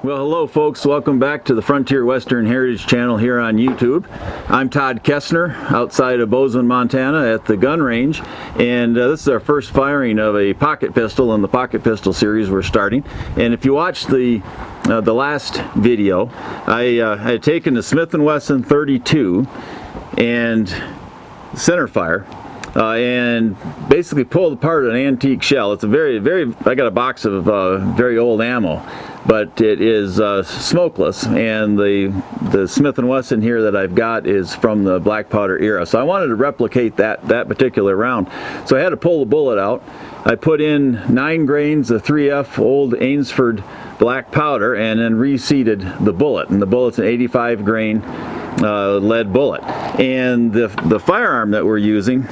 Well, hello folks, welcome back to the Frontier Western Heritage channel here on YouTube. I'm Todd Kessner outside of Bozeman, Montana at the gun range, and this is our first firing of a pocket pistol in the pocket pistol series we're starting. And if you watched the last video, I had taken the Smith and Wesson 32 and center fire and basically pulled apart an antique shell. It's a I got a box of very old ammo, but it is smokeless, and the Smith and Wesson here that I've got is from the black powder era. So I wanted to replicate that particular round. So I had to pull the bullet out. I put in 9 grains of 3F old Ainsford black powder and then reseated the bullet. And the bullet's an 85 grain lead bullet. And the firearm that we're using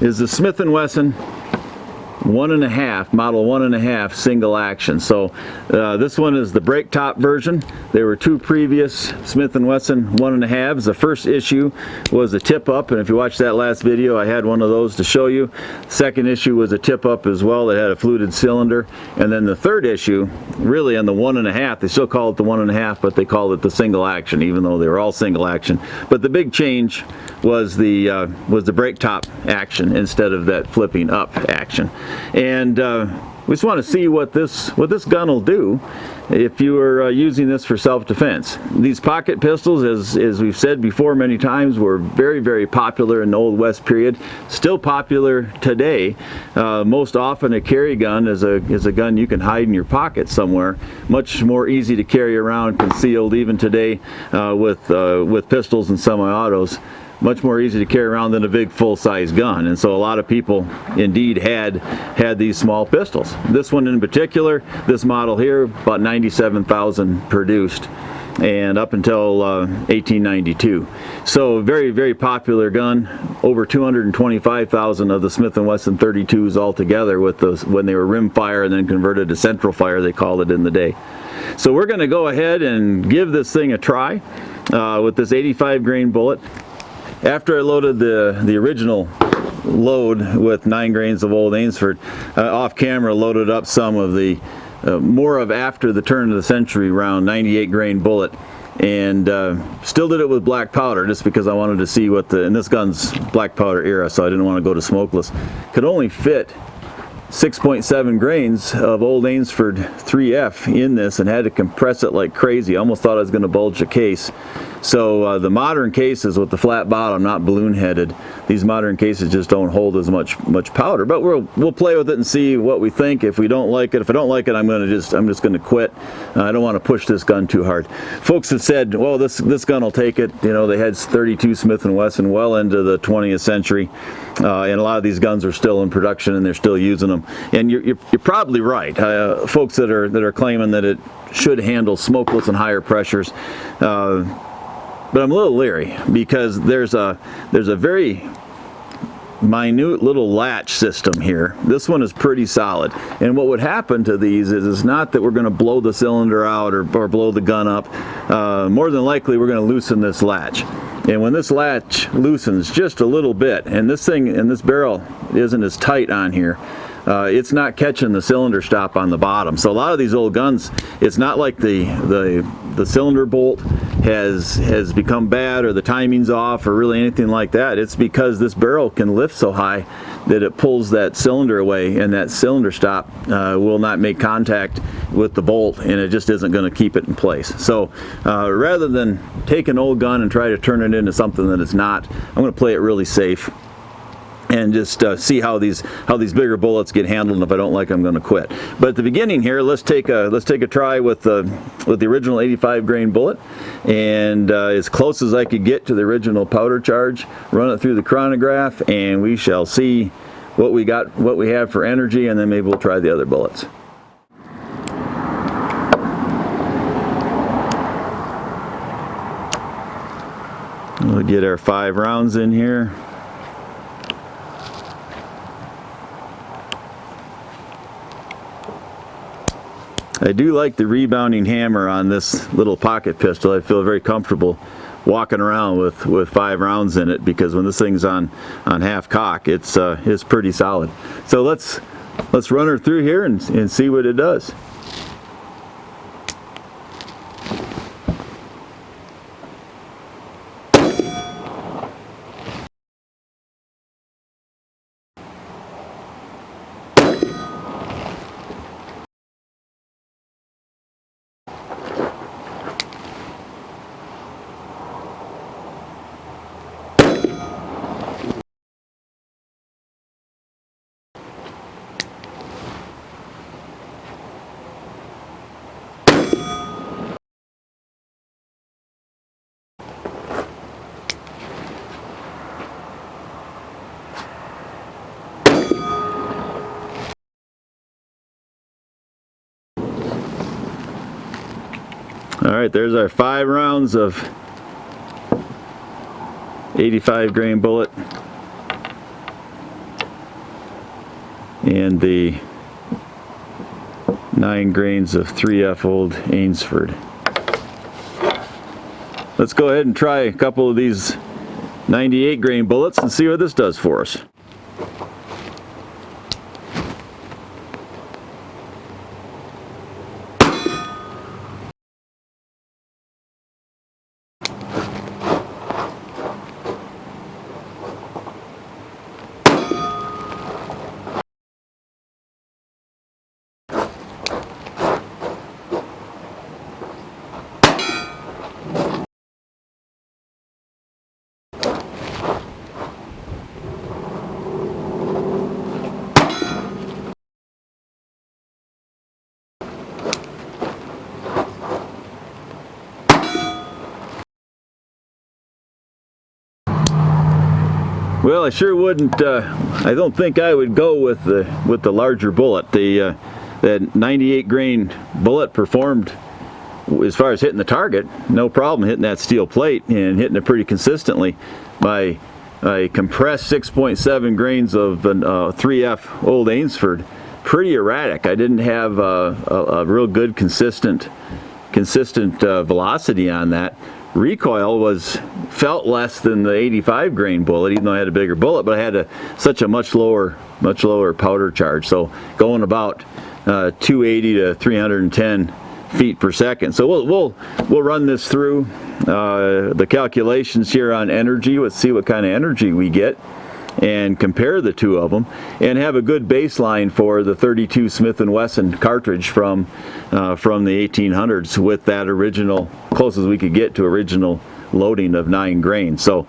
is the Smith and Wesson 1.5, model 1.5 single action. So this one is the break top version. There were 2 previous Smith and Wesson 1.5s. The first issue was a tip up, and if you watched that last video, I had one of those to show you. Second issue was a tip up as well that had a fluted cylinder. And then the third issue, really on the 1.5, they still call it the 1.5, but they called it the single action, even though they were all single action. But the big change was the break top action instead of that flipping up action. And we just want to see what this gun will do if you were using this for self-defense. These pocket pistols, as we've said before many times, were very popular in the Old West period. Still popular today. Most often a carry gun is a gun you can hide in your pocket somewhere. Much more easy to carry around concealed even today with pistols and semi-autos. Much more easy to carry around than a big full-size gun, and so a lot of people indeed had these small pistols. This one in particular, this model here, about 97,000 produced, and up until 1892. So very popular gun. Over 225,000 of the Smith and Wesson 32s altogether, with those when they were rim fire and then converted to central fire, they called it in the day. So we're going to go ahead and give this thing a try with this 85 grain bullet. After I loaded the original load with 9 grains of old Ainsford, off camera loaded up some of the more of after the turn of the century round 98 grain bullet, and still did it with black powder just because I wanted to see what and this gun's black powder era, so I didn't want to go to smokeless. Could only fit 6.7 grains of old Ainsford 3F in this and had to compress it like crazy. I almost thought I was going to bulge the case. So the modern cases with the flat bottom, not balloon headed, these modern cases just don't hold as much powder. But we'll play with it and see what we think. If we don't like it, if I don't like it, I'm just going to quit. I don't want to push this gun too hard. Folks have said, well, this gun will take it. You know, they had 32 Smith and Wesson well into the 20th century, and a lot of these guns are still in production and they're still using them. And you're probably right. Folks that are claiming that it should handle smokeless and higher pressures. But I'm a little leery because there's a very minute little latch system here. This one is pretty solid, and what would happen to these is not that we're going to blow the cylinder out or blow the gun up. More than likely we're going to loosen this latch, and when this latch loosens just a little bit, and this barrel isn't as tight on here, it's not catching the cylinder stop on the bottom. So a lot of these old guns, it's not like the cylinder bolt has become bad or the timing's off or really anything like that. It's because this barrel can lift so high that it pulls that cylinder away, and that cylinder stop will not make contact with the bolt, and it just isn't going to keep it in place. So rather than take an old gun and try to turn it into something that it's not, I'm going to play it really safe and just see how these bigger bullets get handled, and if I don't like them, I'm going to quit. But at the beginning here, let's take a try with the original 85 grain bullet, and as close as I could get to the original powder charge, run it through the chronograph, and we shall see what we have for energy, and then maybe we'll try the other bullets. We'll get our 5 rounds in here. I do like the rebounding hammer on this little pocket pistol. I feel very comfortable walking around with 5 rounds in it, because when this thing's on half cock, it's pretty solid. So let's run her through here and see what it does. Alright, there's our 5 rounds of 85 grain bullet and the 9 grains of 3F Old Ainsford. Let's go ahead and try a couple of these 98 grain bullets and see what this does for us. Well, I sure wouldn't. I don't think I would go with the larger bullet. That 98 grain bullet performed, as far as hitting the target, no problem hitting that steel plate and hitting it pretty consistently. My compressed 6.7 grains of 3F Old Ainsford, pretty erratic. I didn't have a real good consistent velocity on that. Recoil felt less than the 85 grain bullet, even though I had a bigger bullet, but I had such a much lower powder charge. So going about 280 to 310 feet per second. So we'll run this through the calculations here on energy. Let's see what kind of energy we get and compare the two of them and have a good baseline for the 32 Smith and Wesson cartridge from the 1800s with that original, close as we could get to original loading of 9 grains. So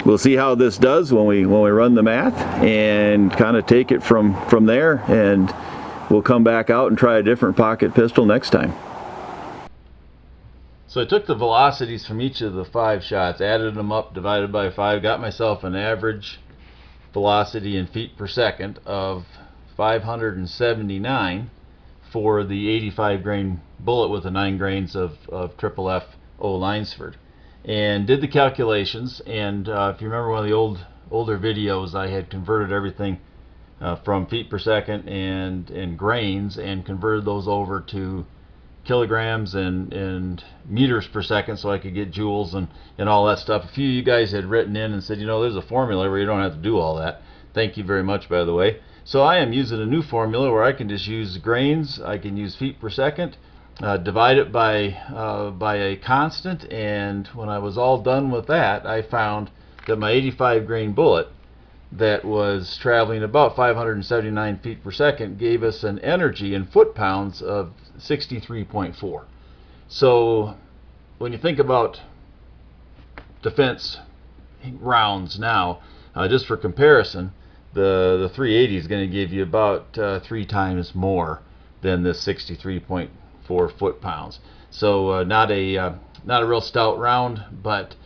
we'll see how this does when we run the math and kind of take it from there, and we'll come back out and try a different pocket pistol next time. So I took the velocities from each of the 5 shots, added them up, divided by 5, got myself an average velocity in feet per second of 579 for the 85 grain bullet with the 9 grains of FFF Old Ainsford. And did the calculations, and if you remember one of the older videos, I had converted everything from feet per second and grains, and converted those over to kilograms and meters per second so I could get joules and all that stuff. A few of you guys had written in and said, you know, there's a formula where you don't have to do all that. Thank you very much, by the way. So I am using a new formula where I can just use grains, I can use feet per second, divide it by a constant, and when I was all done with that, I found that my 85 grain bullet that was traveling about 579 feet per second gave us an energy in foot-pounds of 63.4. So when you think about defense rounds now, just for comparison, the 380 is going to give you about 3 times more than this 63.4 foot-pounds. So not a real stout round, but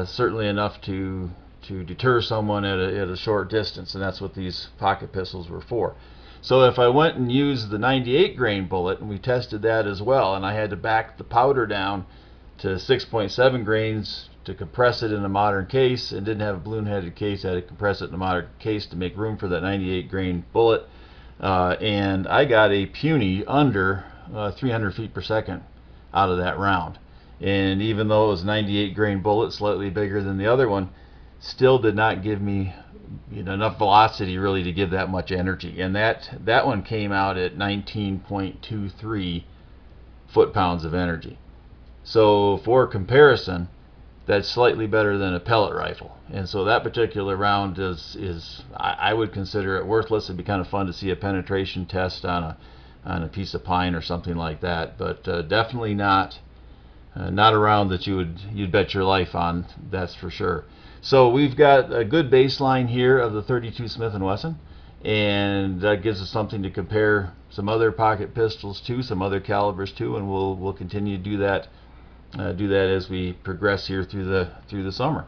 certainly enough to deter someone at a short distance, and that's what these pocket pistols were for. So if I went and used the 98 grain bullet, and we tested that as well, and I had to back the powder down to 6.7 grains to compress it in a modern case, and didn't have a balloon-headed case, I had to compress it in a modern case to make room for that 98 grain bullet, and I got a puny under 300 feet per second out of that round. And even though it was a 98 grain bullet, slightly bigger than the other one, still did not give me enough velocity really to give that much energy. And that one came out at 19.23 foot-pounds of energy. So for comparison, that's slightly better than a pellet rifle. And so that particular round I would consider it worthless. It'd be kind of fun to see a penetration test on a piece of pine or something like that, but definitely not a round that you'd bet your life on, that's for sure. So we've got a good baseline here of the 32 Smith and Wesson, and that gives us something to compare some other pocket pistols to, some other calibers to, and we'll continue to do that as we progress here through the summer.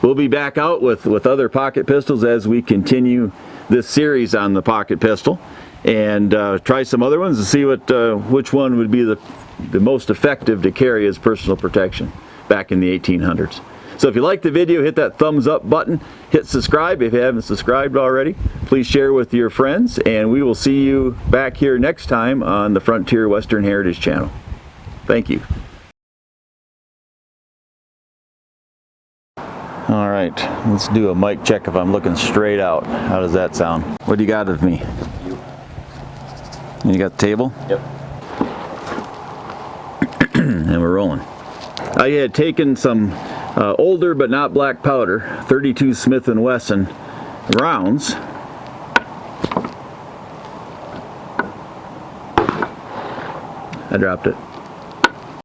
We'll be back out with other pocket pistols as we continue this series on the pocket pistol, and try some other ones and see which one would be the most effective to carry as personal protection back in the 1800s. So if you like the video, hit that thumbs up button, hit subscribe if you haven't subscribed already. Please share with your friends, and we will see you back here next time on the Frontier Western Heritage channel. Thank you. All right, let's do a mic check if I'm looking straight out. How does that sound? What do you got of me? You got the table? Yep. And we're rolling. I had taken some older but not black powder, 32 Smith and Wesson rounds. I dropped it.